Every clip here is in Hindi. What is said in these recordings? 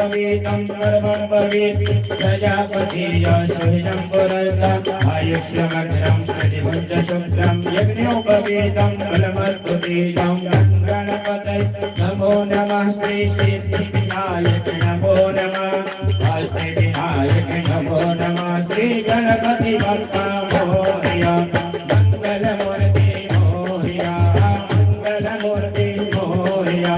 पवित्रं सर्वं पवित्रं प्रजापतिय सुजं पुरन्दं आयुष्यमग्रं प्रतिमुञ्चशुक्रं यज्ञोपवीतं फलमद्भुतीजं गणपतये नमो नमः श्री सिद्धिविनायक नमो नमः अष्टविनायक नमो नमः श्री गणपति बप्पा मोरया मंगलमूर्ति मोरया मंगलमूर्ति मोरया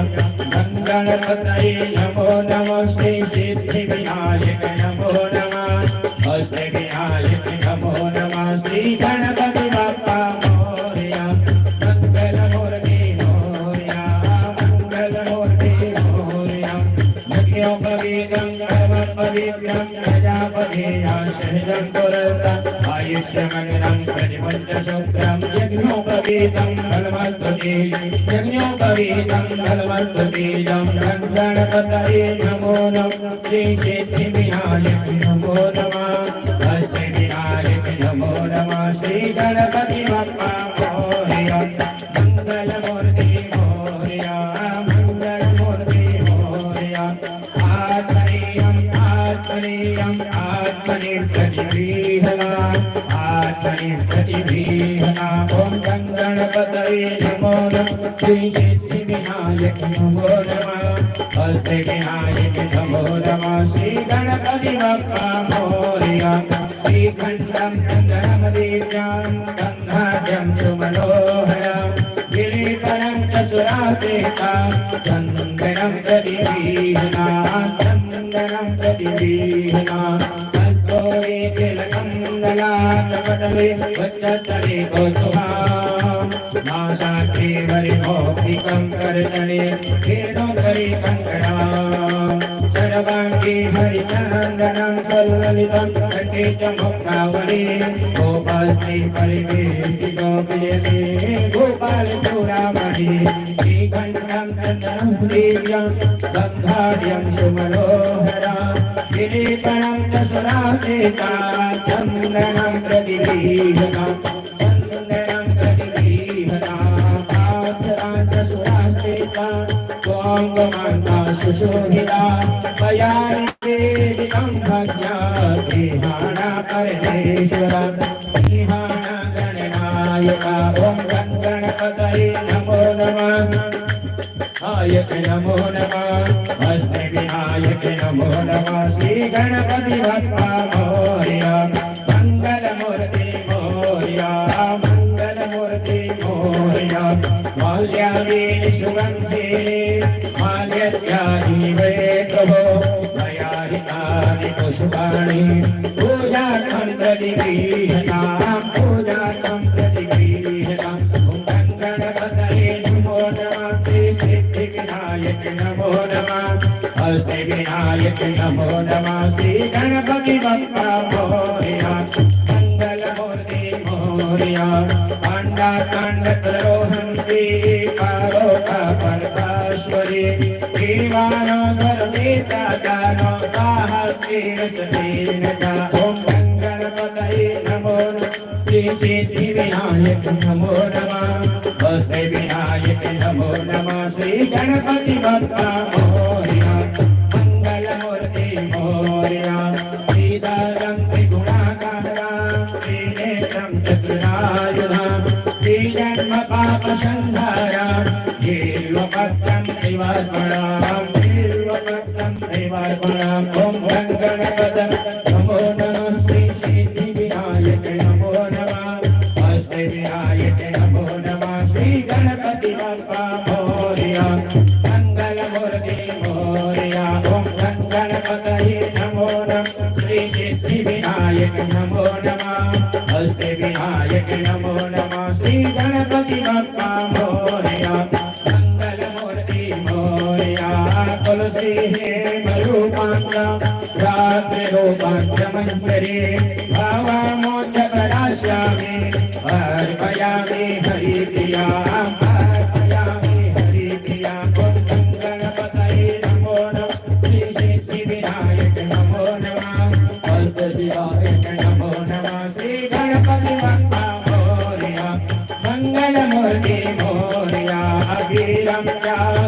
गणपतये नमो नमः श्री सिद्धिविनायक नमो नमः अष्टविनायक नमो नमः श्री गणपति बप्पा मोरया मंगलमूर्ति मोरया मंगलमूर्ति मोरया यज्ञोपवीतं सर्वं पवित्रं प्रजापतिय शरणं पुरन्दं आयुष्यमग्रं प्रतिमुञ्चशुक्रं यज्ञोपवीतं फलमद्भुतीजं यज्ञोपवीतं फलमद्भुतीजं गणपतये नमो नमः श्री सिद्धिविनायक नमो नमः अष्टविनायक नमो नमः श्री गणपति बप्पा मोरया मंगलमूर्ति मोरया मंगलमूर्ति मोरया आत्मनीयं आत्मनीयं आत्मनि प्रतिगृह्णा आत्मनि प्रतिगृह्णा ॐ गणपतये नमो नमः श्री सिद्धिविनायक नमो नमः अष्टविनायक नमो नमः श्री गणपति बप्पा मोरया श्रीकण्ठं चन्द्रमदीप्यां गन्धाढ्यं सुमनोहरं गिरिवरं च सुरासेतां चन्दनं प्रतिगृह्णा चन्दनं प्रतिगृह्णा हस्तोरे तिलकं ललाटपटले वज्रतले कौस्तुभां नासाग्रे वरिमौक्तिकं करतले वेणुकरे कङ्कणां सर्वाङ्गे हरिचन्दनं सल्ललितं कण्ठे च मुक्तावली गोपालश्री परिवेष्टितो विजयते गोपालचूडामणि श्रीकण्ठं चन्दनं दिव्यं गन्धाढ्यं सुमनोहरं किरीटनं च सुरासेता चन्दनं प्रतिगृह्णा चन्दनं प्रतिगृह्णा आचरां च सुरासेता त्वाङ्गमान्ता सुशोभिता पयानि वेदितं भज्ञा विहाना परमेश्वरा विहाना गणनायका ॐ गणपतये नमो नमः आयक नमो नमः अष्टविनायक नमो नमः श्री गणपति बप्पा मोरया मंगलमूर्ति मोरया मंगलमूर्ति मोरया माल्यावेन सुगन्धे माल्यत्यादि वैकभो मयारितानि पुष्पाणि पूजार्थं प्रतिगृह्णा पूजार्थं प्रतिगृह्णा ॐ गणपतये नमो नमः श्री सिद्धिविनायक नमो नमः अष्टविनायक नमो नमः श्री गणपति बप्पा मोरया मंगलमूर्ति मोरया पाण्डाकाण्डकरोहन्ति पारोका परमेश्वरी श्रीवानो गर्वेतानो साहस्रेण ॐ गणपतये नमो नमः श्री सिद्धिविनायक नमो नमः अष्टविनायक नमो नमः श्री गणपति बप्पा मोरया मंगलमूर्ति मोरया श्रीधरं त्रिगुणाकारं श्रीनेत्रं चतुरायुधं श्रीजन्म पापसंहारं बिल्वपत्रं त्रिवर्गणं बिल्वपत्रं त्रिवर्गणं ॐ गणपतये नमो नमः श्री सिद्धिविनायक नमो नमः अष्टविनायक नमो नमः श्री गणपति बप्पा मोरया मंगलमूर्ति मोरया ॐ गणपतये नमो नमः श्री सिद्धिविनायक नमो नमः अष्टविनायक नमो नमः श्री गणपति बप्पा मोरया मंगलमूर्ति मोरया तुलसी हेमरूपाङ्गं रात्रिरूपाङ्गमञ्जरी भावामोच प्रदास्यामि अर्पयामि हरिप्रिया अर्पयामि हरिप्रिया ॐ गणपतये नमो नमः श्री सिद्धिविनायक नमो नमः अष्टविनायक नमो नमः श्री गणपति बप्पा मोरया मंगलमूर्ति मोरया वीरं च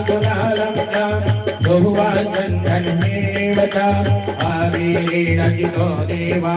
गुणालं च भुवा चंदन में वचा आवीर जितो देवा